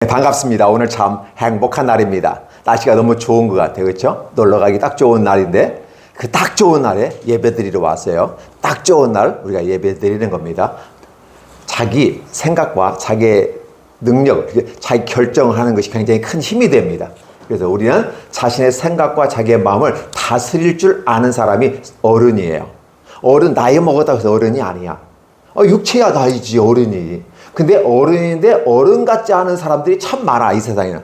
네, 반갑습니다. 오늘 참 행복한 날입니다. 날씨가 너무 좋은 것 같아요. 그렇죠? 놀러 가기 딱 좋은 날인데 그 딱 좋은 날에 예배 드리러 왔어요. 딱 좋은 날 우리가 예배 드리는 겁니다. 자기 생각과 자기의 능력, 자기 결정을 하는 것이 굉장히 큰 힘이 됩니다. 그래서 우리는 자신의 생각과 자기의 마음을 다스릴 줄 아는 사람이 어른이에요. 어른, 나이 먹었다고 해서 어른이 아니야. 육체야 나이지, 어른이. 근데 어른인데 어른 같지 않은 사람들이 참 많아, 이 세상에는.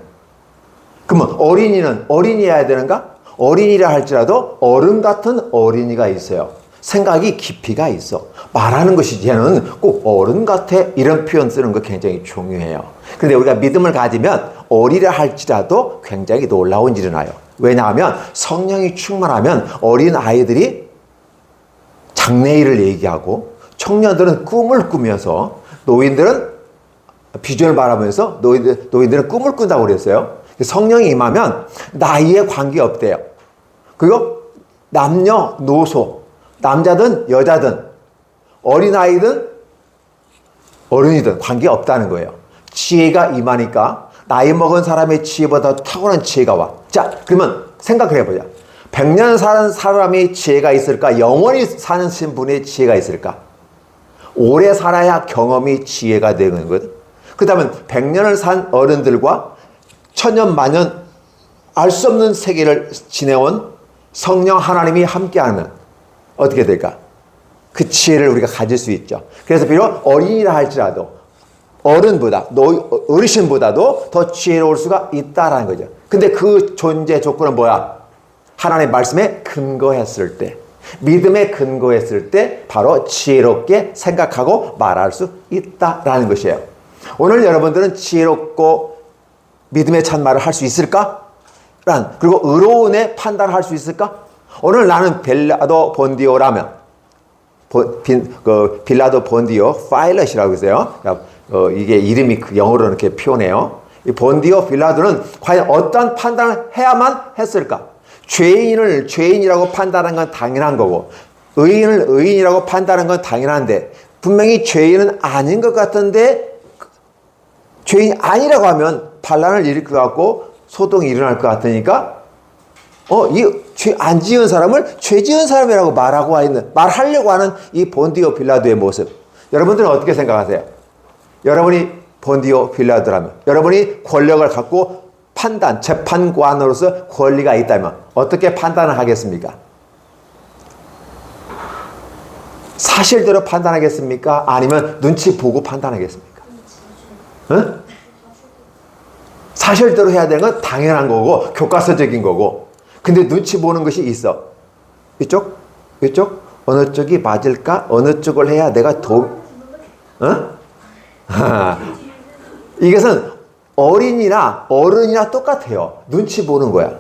그러면 어린이는 어린이여야 되는가? 어린이라 할지라도 어른 같은 어린이가 있어요. 생각이 깊이가 있어. 말하는 것이 쟤는 꼭 어른 같아, 이런 표현 쓰는 거 굉장히 중요해요. 근데 우리가 믿음을 가지면 어리라 할지라도 굉장히 놀라운 일이 나요. 왜냐하면 성령이 충만하면 어린 아이들이 장래일을 얘기하고 청년들은 꿈을 꾸면서 노인들은 비전을 바라보면서 노인들은 꿈을 꾼다고 그랬어요. 성령이 임하면 나이에 관계없대요. 그리고 남녀노소, 남자든 여자든 어린아이든 어른이든 관계없다는 거예요. 지혜가 임하니까 나이 먹은 사람의 지혜보다 탁월한 지혜가 와. 자, 그러면 생각을 해보자. 100년 사는 사람의 지혜가 있을까? 영원히 사는 분의 지혜가 있을까? 오래 살아야 경험이 지혜가 되는 거거든. 그 다음에 100년을 산 어른들과 천년 만년 알 수 없는 세계를 지내온 성령 하나님이 함께하면 어떻게 될까? 그 지혜를 우리가 가질 수 있죠. 그래서 비록 어린이라 할지라도 어른보다, 어르신보다도 더 지혜로울 수가 있다라는 거죠. 근데 그 존재 조건은 뭐야? 하나님의 말씀에 근거했을 때, 믿음에 근거했을 때 바로 지혜롭게 생각하고 말할 수 있다라는 것이에요. 오늘 여러분들은 지혜롭고 믿음의 찬말을 할 수 있을까? 그리고 의로운의 판단을 할 수 있을까? 오늘 나는 빌라도 본디오라면 빌라도 본디오 파일럿이라고 있어요. 이게 이름이 영어로 이렇게 표현해요. 이 본디오 빌라도는 과연 어떤 판단을 해야만 했을까? 죄인을 죄인이라고 판단한 건 당연한 거고 의인을 의인이라고 판단한 건 당연한데 분명히 죄인은 아닌 것 같은데 죄인이 아니라고 하면 반란을 일으킬 것 같고 소동이 일어날 것 같으니까 이 죄 안 지은 사람을 죄 지은 사람이라고 말하려고 하는 이 본디오 빌라도의 모습. 여러분들은 어떻게 생각하세요? 여러분이 본디오 빌라도라면, 여러분이 권력을 갖고 재판관으로서 권리가 있다면 어떻게 판단을 하겠습니까? 사실대로 판단하겠습니까? 아니면 눈치 보고 판단하겠습니까? 응? 사실대로 해야 되는 건 당연한 거고 교과서적인 거고, 근데 눈치 보는 것이 있어. 이쪽? 이쪽? 어느 쪽이 맞을까? 어느 쪽을 해야 내가 이것은 어린이나 어른이나 똑같아요. 눈치 보는 거야.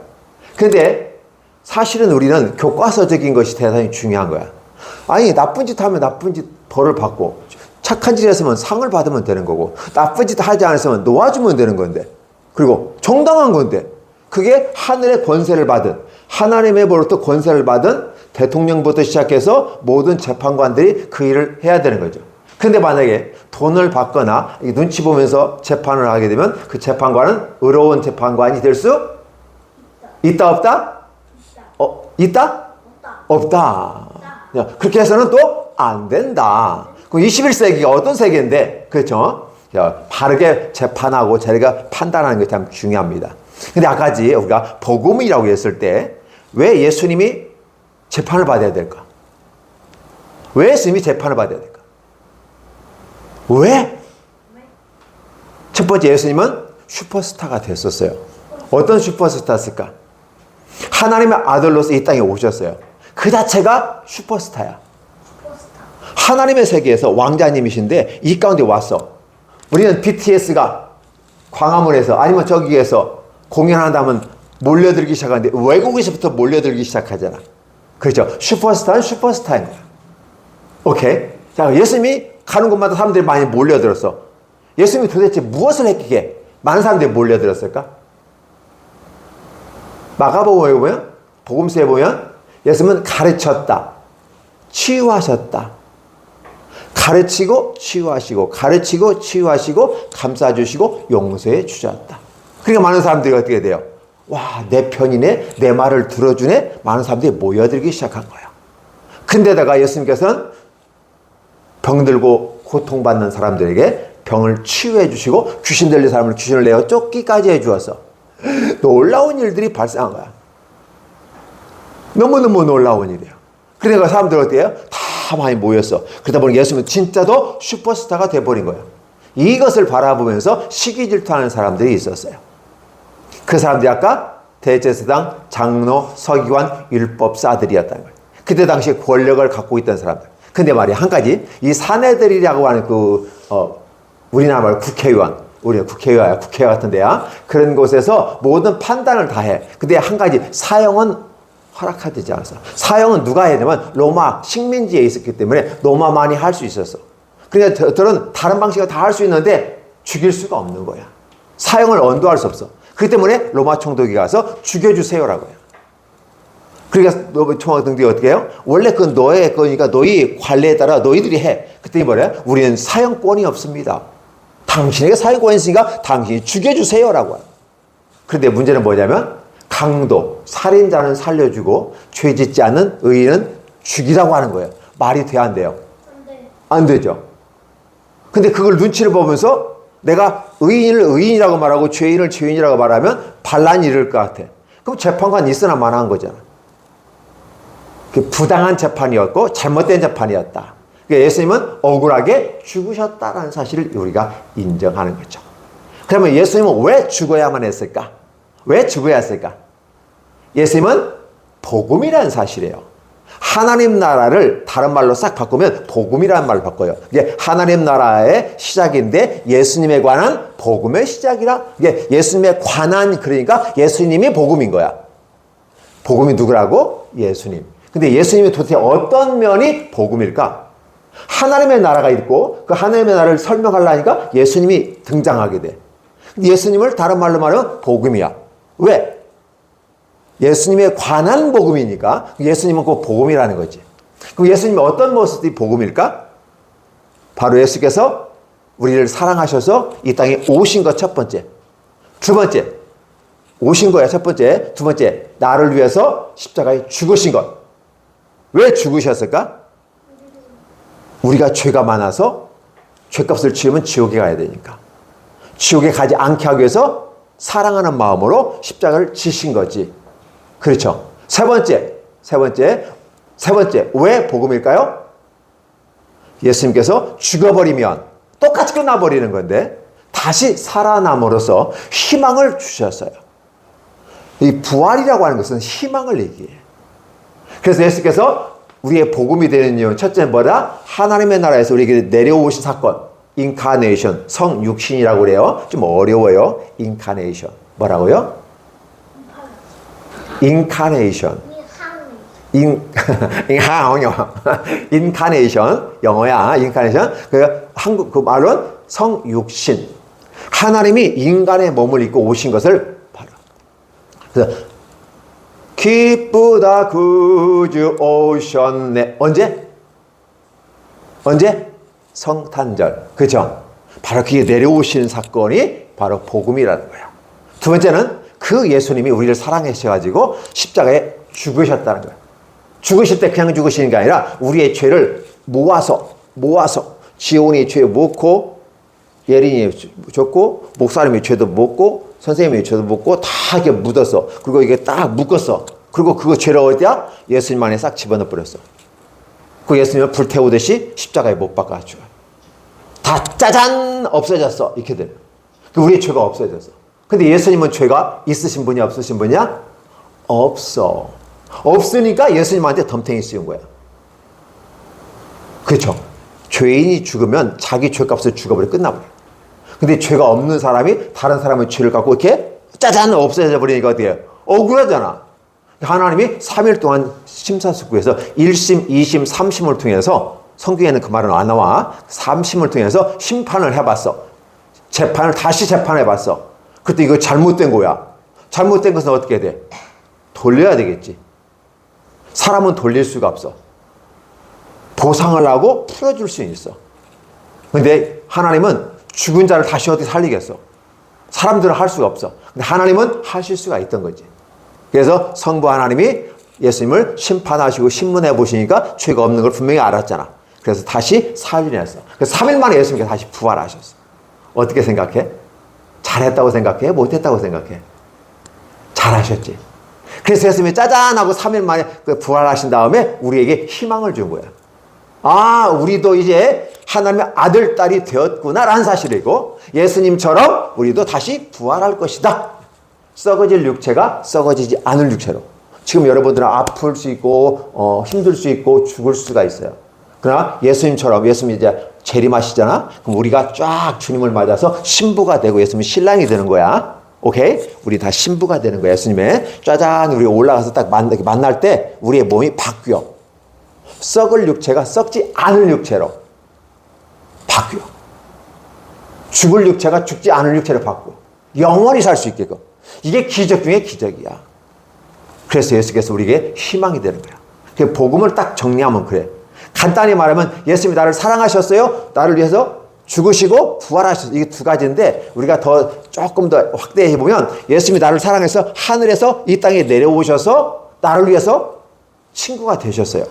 근데 사실은 우리는 교과서적인 것이 대단히 중요한 거야. 아니, 나쁜 짓 하면 나쁜 짓 벌을 받고, 착한 짓 했으면 상을 받으면 되는 거고, 나쁜 짓 하지 않았으면 놓아주면 되는 건데, 그리고 정당한 건데, 그게 하늘의 권세를 받은, 하나님의 벌로부터 권세를 받은 대통령부터 시작해서 모든 재판관들이 그 일을 해야 되는 거죠. 근데 만약에 돈을 받거나 눈치 보면서 재판을 하게 되면 그 재판관은 의로운 재판관이 될 수 있다, 없다? 있다? 없다. 그렇게 해서는 또 안 된다. 그럼 21세기가 어떤 세계인데, 그렇죠? 바르게 재판하고 자기가 판단하는 게 참 중요합니다. 근데 아까지 우리가 복음이라고 했을 때 왜 예수님이 재판을 받아야 될까? 왜 예수님이 재판을 받아야 될까? 왜? 첫 번째, 예수님은 슈퍼스타가 됐었어요. 어떤 슈퍼스타였을까? 하나님의 아들로서 이 땅에 오셨어요. 그 자체가 슈퍼스타야. 하나님의 세계에서 왕자님이신데 이 가운데 왔어. 우리는 BTS가 광화문에서 아니면 저기에서 공연한다면 몰려들기 시작하는데 외국에서부터 몰려들기 시작하잖아. 그렇죠? 슈퍼스타는 슈퍼스타인 거야. 오케이? 자, 예수님이 가는 곳마다 사람들이 많이 몰려들었어. 예수님이 도대체 무엇을 했기에 많은 사람들이 몰려들었을까? 마가복음에 보면, 복음서에 보면 예수님은 가르쳤다, 치유하셨다, 가르치고 치유하시고 가르치고 치유하시고 감싸주시고 용서해 주셨다. 그러니까 많은 사람들이 어떻게 돼요? 와, 내 편이네, 내 말을 들어주네. 많은 사람들이 모여들기 시작한 거예요. 근데다가 예수님께서는 병들고 고통받는 사람들에게 병을 치유해 주시고 귀신 들린 사람을 귀신을 내어 쫓기까지 해 주어서 놀라운 일들이 발생한 거야. 너무너무 놀라운 일이에요. 그러니까 사람들 어떻게 해요? 다 많이 모였어. 그러다 보니 예수님은 진짜도 슈퍼스타가 돼버린 거예요. 이것을 바라보면서 시기 질투하는 사람들이 있었어요. 그 사람들이 아까 대제사장, 장로, 서기관, 율법사들이었다는 거예요. 그때 당시에 권력을 갖고 있던 사람들. 근데 말이야, 한 가지, 이 사내들이라고 하는 우리나라 말 국회의원, 우리는 국회의원 같은 데야. 그런 곳에서 모든 판단을 다 해. 근데 한 가지, 사형은 허락하지 않았어. 사형은 누가 해야 되면 로마 식민지에 있었기 때문에 로마만이 할 수 있었어. 그러니까 저들은 다른 방식으로 다 할 수 있는데 죽일 수가 없는 거야. 사형을 언도할 수 없어. 그렇기 때문에 로마 총독이 가서 죽여주세요라고 해요. 그러니까 로마 총독이 어떻게 해요? 원래 그건 너의 거니까 너희 관례에 따라 너희들이 해. 그랬더니 뭐래요? 우리는 사형권이 없습니다. 당신에게 사형권이 있으니까 당신이 죽여주세요라고 해요. 그런데 문제는 뭐냐면 강도, 살인자는 살려주고 죄 짓지 않는 의인은 죽이라고 하는 거예요. 말이 돼야 안 돼요? 안 되죠. 근데 그걸 눈치를 보면서 내가 의인을 의인이라고 말하고 죄인을 죄인이라고 말하면 반란이 일을 것 같아. 그럼 재판관 있으나 마나한 거잖아. 부당한 재판이었고 잘못된 재판이었다. 그러니까 예수님은 억울하게 죽으셨다는 사실을 우리가 인정하는 거죠. 그러면 예수님은 왜 죽어야만 했을까? 왜 죽어야 했을까? 예수님은 복음이라는 사실이에요. 하나님 나라를 다른 말로 싹 바꾸면 복음이라는 말로 바꿔요. 이게 하나님 나라의 시작인데 예수님에 관한 복음의 시작이라. 이게 예수님에 관한, 그러니까 예수님이 복음인 거야. 복음이 누구라고? 예수님. 근데 예수님이 도대체 어떤 면이 복음일까? 하나님의 나라가 있고 그 하나님의 나라를 설명하려니까 예수님이 등장하게 돼. 예수님을 다른 말로 말하면 복음이야. 왜? 예수님에 관한 복음이니까 예수님은 그 복음이라는 거지. 그럼 예수님이 어떤 모습이 복음일까? 바로 예수께서 우리를 사랑하셔서 이 땅에 오신 것 첫 번째. 두 번째, 오신 거야 첫 번째. 두 번째, 나를 위해서 십자가에 죽으신 것. 왜 죽으셨을까? 우리가 죄가 많아서 죄값을 치르면 지옥에 가야 되니까. 지옥에 가지 않게 하기 위해서 사랑하는 마음으로 십자가를 지신 거지. 그렇죠. 세 번째, 왜 복음일까요? 예수님께서 죽어버리면 똑같이 끝나버리는 건데 다시 살아남으로써 희망을 주셨어요. 이 부활이라고 하는 것은 희망을 얘기해요. 그래서 예수께서 우리의 복음이 되는 이유, 첫째는 뭐다? 하나님의 나라에서 우리에게 내려오신 사건, 인카네이션, 성육신이라고 그래요. 좀 어려워요. 인카네이션. 뭐라고요? 인카네이션. 인카네이션. 영어야. 인카네이션. 그 한국 그 말은 성육신. 하나님이 인간의 몸을 입고 오신 것을 바로. 그래서 기쁘다 구주 오셨네. 언제? 성탄절. 그죠? 바로 그게 내려오신 사건이 바로 복음이라는 거예요. 두 번째는 그 예수님이 우리를 사랑하셔가지고 십자가에 죽으셨다는 거예요. 죽으실 때 그냥 죽으시는 게 아니라 우리의 죄를 모아서 지온이 죄 묻고 예린이 줬고 목사님이 죄도 묻고 선생님이 죄도 묻고 다 이렇게 묻었어. 그리고 이게 딱 묶었어. 그리고 그거 죄를 어디야? 예수님 안에 싹 집어넣어 버렸어. 그 예수님을 불태우듯이 십자가에 못 박아줘요. 다 짜잔 없어졌어. 이렇게 돼. 우리의 죄가 없어졌어. 근데 예수님은 죄가 있으신 분이야 없으신 분이야? 없어. 없으니까 예수님한테 덤탱이 씌운 거야. 그렇죠? 죄인이 죽으면 자기 죄값을 죽어버려 끝나버려. 근데 죄가 없는 사람이 다른 사람의 죄를 갖고 이렇게 짜잔 없어져 버리니까 어떻게 해요? 억울하잖아. 하나님이 3일 동안 심사숙고해서 1심, 2심, 3심을 통해서 성경에는 그 말은 안 나와. 3심을 통해서 심판을 해봤어. 다시 재판해봤어. 그때 이거 잘못된 거야. 잘못된 것은 어떻게 돼? 돌려야 되겠지. 사람은 돌릴 수가 없어. 보상을 하고 풀어줄 수 있어. 근데 하나님은 죽은 자를 다시 어떻게 살리겠어? 사람들은 할 수가 없어. 근데 하나님은 하실 수가 있던 거지. 그래서 성부 하나님이 예수님을 심판하시고 신문해 보시니까 죄가 없는 걸 분명히 알았잖아. 그래서 다시 살려냈어. 그래서 3일 만에 예수님께서 다시 부활하셨어. 어떻게 생각해? 잘했다고 생각해? 못했다고 생각해? 잘하셨지. 그래서 예수님이 짜잔 하고 3일 만에 부활하신 다음에 우리에게 희망을 준 거야. 아, 우리도 이제 하나님의 아들, 딸이 되었구나라는 사실이고 예수님처럼 우리도 다시 부활할 것이다. 썩어질 육체가 썩어지지 않을 육체로. 지금 여러분들은 아플 수 있고 힘들 수 있고 죽을 수가 있어요. 그러나 예수님처럼 예수님이 이제 재림하시잖아. 그럼 우리가 쫙 주님을 맞아서 신부가 되고 예수님이 신랑이 되는 거야. 오케이? 우리 다 신부가 되는 거야. 예수님의 짜잔 우리 올라가서 딱 만날 때 우리의 몸이 바뀌어. 썩을 육체가 썩지 않을 육체로 바뀌어. 죽을 육체가 죽지 않을 육체로 바뀌어. 영원히 살 수 있게끔. 이게 기적 중에 기적이야. 그래서 예수께서 우리에게 희망이 되는 거야. 그 복음을 딱 정리하면 그래. 간단히 말하면 예수님이 나를 사랑하셨어요. 나를 위해서 죽으시고 부활하셨어요. 이게 두 가지인데 우리가 조금 더 확대해 보면 예수님이 나를 사랑해서 하늘에서 이 땅에 내려오셔서 나를 위해서 친구가 되셨어요.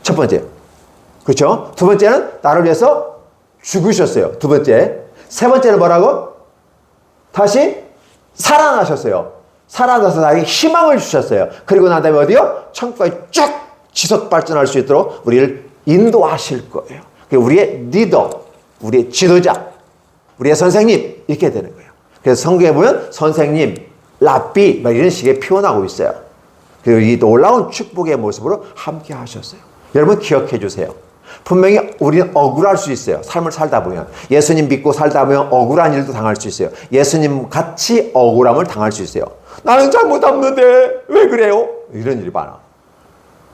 첫 번째. 그렇죠? 두 번째는 나를 위해서 죽으셨어요. 두 번째. 세 번째는 뭐라고? 다시 살아나셨어요. 살아나서 나에게 희망을 주셨어요. 그리고 난 다음에 어디요? 천국까지 쫙 지속 발전할 수 있도록 우리를 인도하실 거예요. 우리의 리더, 우리의 지도자, 우리의 선생님 이렇게 되는 거예요. 그래서 성경에 보면 선생님, 랍비 막 이런 식의 표현하고 있어요. 그리고 이 놀라운 축복의 모습으로 함께 하셨어요. 여러분 기억해 주세요. 분명히 우리는 억울할 수 있어요. 삶을 살다 보면. 예수님 믿고 살다 보면 억울한 일도 당할 수 있어요. 예수님 같이 억울함을 당할 수 있어요. 나는 잘못했는데 왜 그래요? 이런 일이 많아.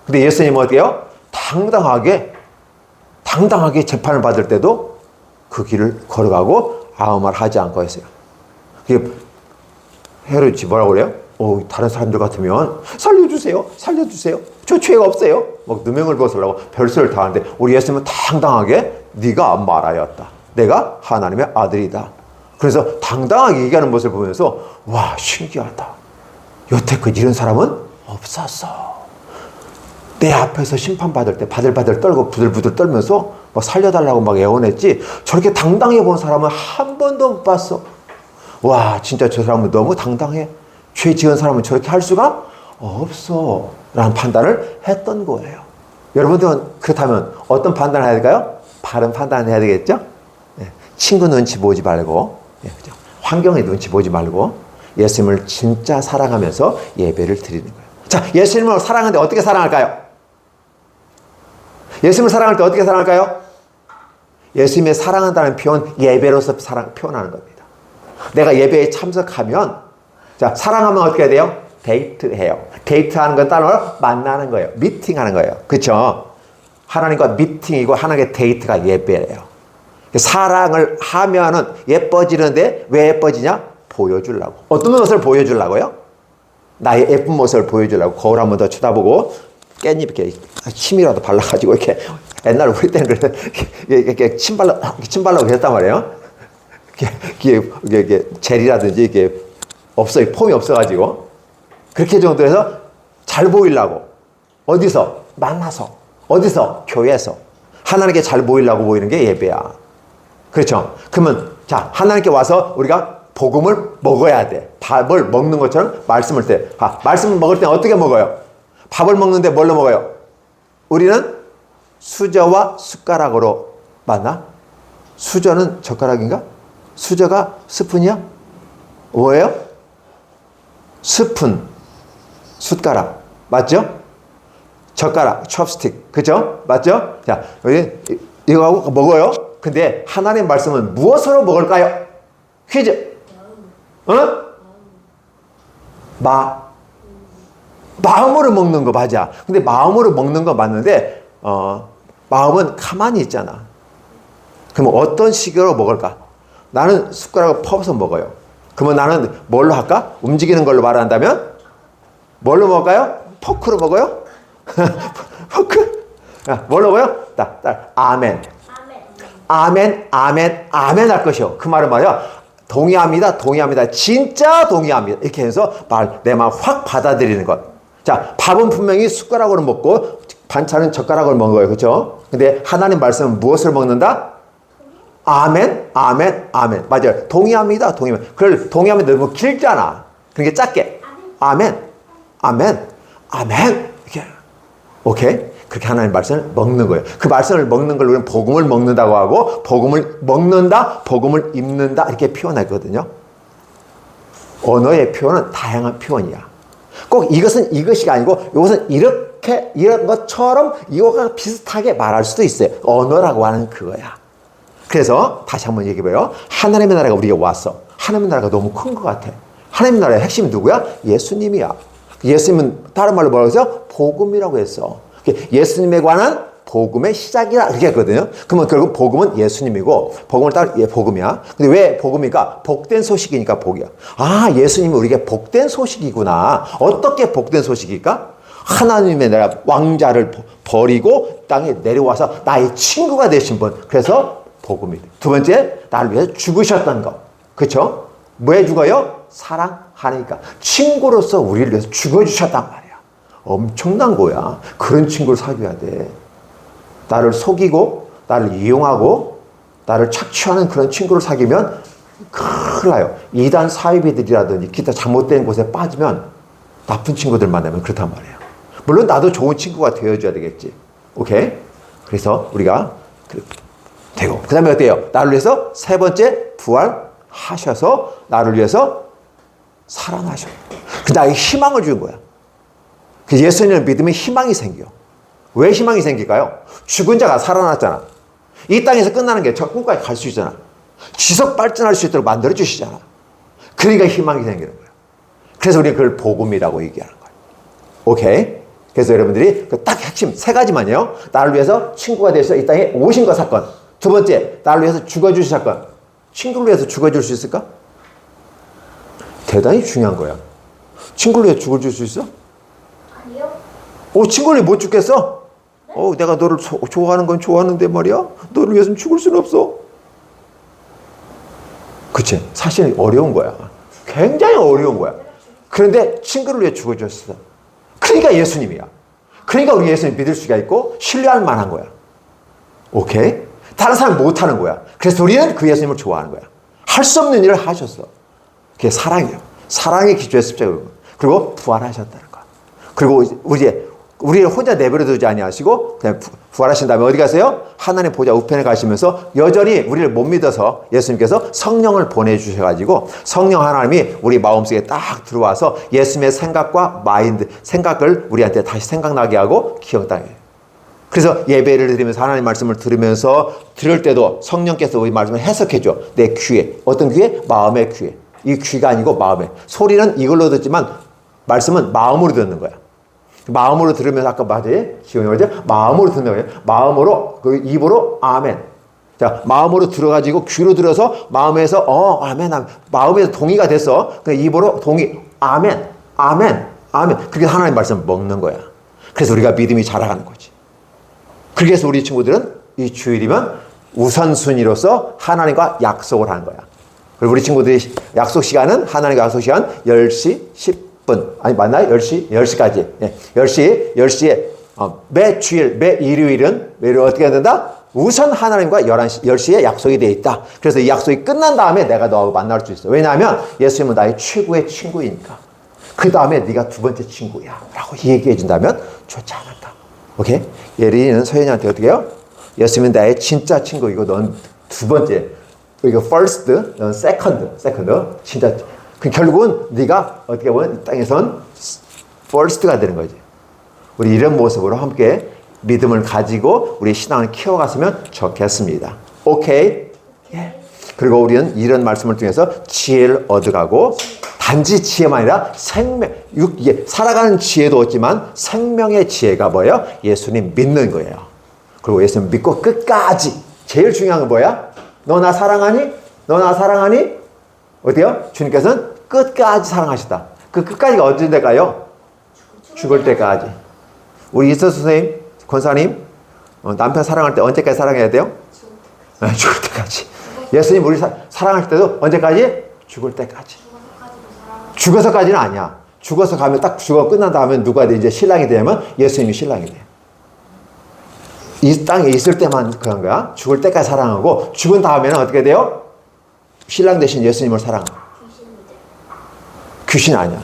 근데 예수님은 어때요? 당당하게 재판을 받을 때도 그 길을 걸어가고 아무 말 하지 않고 했어요. 그게 헤롯이 뭐라고 그래요? 다른 사람들 같으면 살려주세요. 저 죄가 없어요. 막 누명을 벗으려고 별소리를 다 하는데 우리 예수님은 당당하게 네가 말하였다. 내가 하나님의 아들이다. 그래서 당당하게 얘기하는 모습을 보면서 와 신기하다. 여태껏 이런 사람은 없었어. 내 앞에서 심판받을 때 바들바들 떨고 부들부들 떨면서 막 살려달라고 막 애원했지 저렇게 당당해 본 사람은 한 번도 못 봤어. 와 진짜 저 사람은 너무 당당해. 죄 지은 사람은 저렇게 할 수가 없어 라는 판단을 했던 거예요. 여러분들은 그렇다면 어떤 판단을 해야 될까요? 바른 판단을 해야 되겠죠? 네. 친구 눈치 보지 말고 그죠? 환경의 눈치 보지 말고 예수님을 진짜 사랑하면서 예배를 드리는 거예요. 자, 예수님을 사랑하는데 어떻게 사랑할까요? 예수님을 사랑할 때 어떻게 사랑할까요? 예수님의 사랑한다는 표현 예배로서 표현하는 겁니다. 내가 예배에 참석하면 자, 사랑하면 어떻게 해야 돼요? 데이트해요. 데이트하는 건 따로 만나는 거예요. 미팅하는 거예요. 그렇죠? 하나님과 미팅이고 하나님의 데이트가 예배예요. 사랑을 하면은 예뻐지는데 왜 예뻐지냐? 보여주려고. 어떤 모습을 보여주려고요? 나의 예쁜 모습을 보여주려고 거울 한 번 더 쳐다보고 깻잎 이렇게 침이라도 발라가지고 이렇게 옛날에 우리 때는 그래서 이렇게 침 발라고 그랬단 말이에요. 이게 젤이라든지 이게 없어요. 폼이 없어가지고 그렇게 정도해서 잘 보이려고 어디서 만나서 어디서 교회에서 하나님께 잘 보이려고 보이는 게 예배야. 그렇죠? 그러면 자 하나님께 와서 우리가 복음을 먹어야 돼. 밥을 먹는 것처럼 말씀을 때 말씀을 먹을 때 어떻게 먹어요? 밥을 먹는데 뭘로 먹어요? 우리는 수저와 숟가락으로 맞나? 수저는 젓가락인가? 수저가 스푼이야? 뭐예요? 스푼, 숟가락, 맞죠? 젓가락, 첩스틱, 그죠? 맞죠? 자, 우리 이거 하고 먹어요. 근데 하나님의 말씀은 무엇으로 먹을까요? 퀴즈. 마음으로 먹는 거 맞아. 근데 마음으로 먹는 거 맞는데, 마음은 가만히 있잖아. 그럼 어떤 식으로 먹을까? 나는 숟가락을 퍼서 먹어요. 그러면 나는 뭘로 할까? 움직이는 걸로 말한다면? 뭘로 먹을까요? 포크로 먹어요? 포크? 뭘로 먹어요? 아멘. 아멘, 아멘, 아멘 할 것이요. 그 말은 뭐야? 동의합니다, 동의합니다. 진짜 동의합니다. 이렇게 해서 내 말 확 받아들이는 것. 자, 밥은 분명히 숟가락으로 먹고 반찬은 젓가락으로 먹는 거예요. 그렇죠? 근데 하나님 말씀은 무엇을 먹는다? 아멘, 아멘, 아멘. 맞아요. 동의합니다, 동의합니다. 그걸 동의합니다. 너무 길잖아. 그러니까 짧게. 아멘, 아멘, 아멘. 이렇게. 오케이? 그렇게 하나님 말씀을 먹는 거예요. 그 말씀을 먹는 걸 우리는 복음을 먹는다고 하고, 복음을 먹는다, 복음을 입는다, 이렇게 표현하거든요. 언어의 표현은 다양한 표현이야. 꼭 이것은 이것이 아니고, 이것은 이렇게, 이런 것처럼 이거가 비슷하게 말할 수도 있어요. 언어라고 하는 그거야. 그래서 다시 한번 얘기해봐요. 하나님의 나라가 우리에게 왔어. 하나님의 나라가 너무 큰 것 같아. 하나님의 나라의 핵심이 누구야? 예수님이야. 예수님은 다른 말로 뭐라고 했어요? 복음이라고 했어. 예수님에 관한 복음의 시작이라 그렇게 했거든요. 그러면 결국 복음은 예수님이고, 복음을 따라 복음이야. 근데 왜 복음이니까? 복된 소식이니까 복이야. 아, 예수님이 우리에게 복된 소식이구나. 어떻게 복된 소식일까? 하나님의 나라 왕자를 버리고 땅에 내려와서 나의 친구가 되신 분. 그래서 복음이. 두 번째, 나를 위해서 죽으셨던 것. 그렇죠? 왜 죽어요? 사랑하니까. 친구로서 우리를 위해서 죽어주셨단 말이야. 엄청난 거야. 그런 친구를 사귀어야 돼. 나를 속이고 나를 이용하고 나를 착취하는 그런 친구를 사귀면 큰일 나요. 이단 사이비들이라든지 기타 잘못된 곳에 빠지면 나쁜 친구들 만나면 그렇단 말이에요. 물론 나도 좋은 친구가 되어줘야 되겠지. 오케이? 그래서 우리가 되고, 그 다음에 어때요? 나를 위해서 세 번째 부활하셔서 나를 위해서 살아나셔. 그 나에게 희망을 주는 거야. 그 예수님을 믿으면 희망이 생겨. 왜 희망이 생길까요? 죽은 자가 살아났잖아. 이 땅에서 끝나는 게 저 꿈까지 갈 수 있잖아. 지속 발전할 수 있도록 만들어 주시잖아. 그러니까 희망이 생기는 거예요. 그래서 우리는 그걸 복음이라고 얘기하는 거예요. 오케이? 그래서 여러분들이 딱 핵심 세 가지만요. 나를 위해서 친구가 되셔서 이 땅에 오신 것 사건. 두 번째, 나를 위해서 죽어주신 사건. 친구를 위해서 죽어줄 수 있을까? 대단히 중요한 거야. 친구를 위해서 죽어줄 수 있어? 아니요. 친구를 못 죽겠어? 내가 너를 좋아하는 건 좋아하는데 말이야. 너를 위해서는 죽을 수는 없어. 그치? 사실 어려운 거야. 굉장히 어려운 거야. 그런데 친구를 위해 죽어줬어. 그러니까 예수님이야. 그러니까 우리 예수님 믿을 수가 있고 신뢰할 만한 거야. 오케이? 다른 사람 못 하는 거야. 그래서 우리는 그 예수님을 좋아하는 거야. 할 수 없는 일을 하셨어. 그게 사랑이에요. 사랑의 기초에 십자가. 그리고 부활하셨다는 거야. 그리고 우리를 혼자 내버려 두지 아니하시고 그냥 부활하신 다음에 어디 가세요? 하나님 보좌 우편에 가시면서 여전히 우리를 못 믿어서 예수님께서 성령을 보내주셔가지고 성령 하나님이 우리 마음속에 딱 들어와서 예수님의 생각과 생각을 우리한테 다시 생각나게 하고 기억나게 해요. 그래서 예배를 드리면서 하나님 말씀을 들으면서 들을 때도 성령께서 우리 말씀을 해석해줘. 내 귀에. 어떤 귀에? 마음의 귀에. 이 귀가 아니고 마음에. 소리는 이걸로 듣지만 말씀은 마음으로 듣는 거야. 마음으로 들으면서 아까 맞지? 지원이 말이죠? 마음으로 듣는 거예요. 마음으로, 그 입으로 아멘. 자, 마음으로 들어가지고 귀로 들어서 마음에서 아멘, 아멘. 마음에서 동의가 됐어. 그 입으로 동의, 아멘, 아멘, 아멘. 그게 하나님 말씀을 먹는 거야. 그래서 우리가 믿음이 자라가는 거지. 그래서 우리 친구들은 이 주일이면 우선순위로서 하나님과 약속을 하는 거야. 그리고 우리 친구들이 약속 시간은 하나님과 약속 시간 10시 10분. 아니, 맞나요? 10시까지. 네. 10시에, 매 주일, 매 일요일은 어떻게 해야 된다? 우선 하나님과 10시에 약속이 되어 있다. 그래서 이 약속이 끝난 다음에 내가 너하고 만날 수 있어. 왜냐하면 예수님은 나의 최고의 친구이니까. 그 다음에 네가 두 번째 친구야. 라고 얘기해 준다면 좋지 않을까. 오케이? 예린이는 서연이한테 어떻게 해요? 예수님은 나의 진짜 친구이고 넌 두 번째. 이거 first, 넌 second. 진짜. 결국은 네가 어떻게 보면 이 땅에선 first가 되는 거지. 우리 이런 모습으로 함께 믿음을 가지고 우리 신앙을 키워갔으면 좋겠습니다. 오케이? 예. 그리고 우리는 이런 말씀을 통해서 지혜를 얻어가고 단지 지혜만 아니라 살아가는 지혜도 얻지만 생명의 지혜가 뭐예요? 예수님 믿는 거예요. 그리고 예수님 믿고 끝까지. 제일 중요한 건 뭐야? 너 나 사랑하니? 너 나 사랑하니? 어때요? 주님께서는 끝까지 사랑하시다. 그 끝까지가 언제일까요? 죽을 때까지. 우리 이서 선생님, 권사님, 남편 사랑할 때 언제까지 사랑해야 돼요? 죽을 때까지. 예수님 우리 사랑할 때도 언제까지? 죽을 때까지. 죽어서까지는 아니야. 죽어서 가면 딱 죽어 끝난 다음에 누가 돼? 이제 신랑이 되면 예수님이 신랑이 돼. 이 땅에 있을 때만 그런 거야. 죽을 때까지 사랑하고 죽은 다음에는 어떻게 돼요? 신랑 대신 예수님을 사랑하고. 귀신 아니야.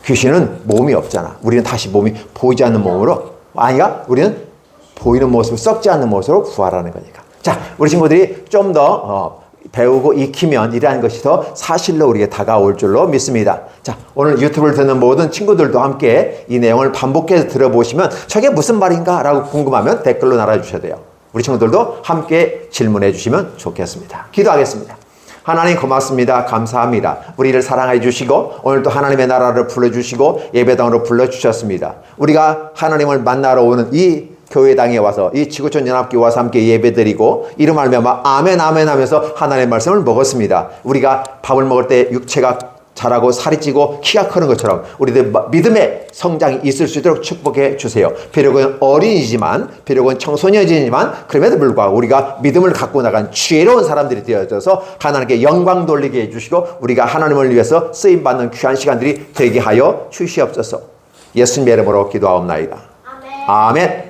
귀신은 몸이 없잖아. 우리는 다시 몸이 보이지 않는 몸으로 아니야. 우리는 보이는 모습, 썩지 않는 모습으로 부활하는 거니까. 자, 우리 친구들이 좀 더 배우고 익히면 이러한 것이 더 사실로 우리에게 다가올 줄로 믿습니다. 자, 오늘 유튜브를 듣는 모든 친구들도 함께 이 내용을 반복해서 들어보시면 저게 무슨 말인가 라고 궁금하면 댓글로 달아주셔야 돼요. 우리 친구들도 함께 질문해 주시면 좋겠습니다. 기도하겠습니다. 하나님 고맙습니다. 감사합니다. 우리를 사랑해 주시고 오늘도 하나님의 나라를 불러주시고 예배당으로 불러주셨습니다. 우리가 하나님을 만나러 오는 이 교회당에 와서 이 지구촌 연합교회 와서 함께 예배드리고 이름 알면 아멘 아멘 하면서 하나님의 말씀을 먹었습니다. 우리가 밥을 먹을 때 육체가 자라고 살이 찌고 키가 크는 것처럼 우리들 믿음의 성장이 있을 수 있도록 축복해 주세요. 비록은 어린이지만 비록은 청소년이지만 그럼에도 불구하고 우리가 믿음을 갖고 나간 지혜로운 사람들이 되어져서 하나님께 영광 돌리게 해주시고 우리가 하나님을 위해서 쓰임받는 귀한 시간들이 되게 하여 주시옵소서. 예수님의 이름으로 기도하옵나이다. 아멘.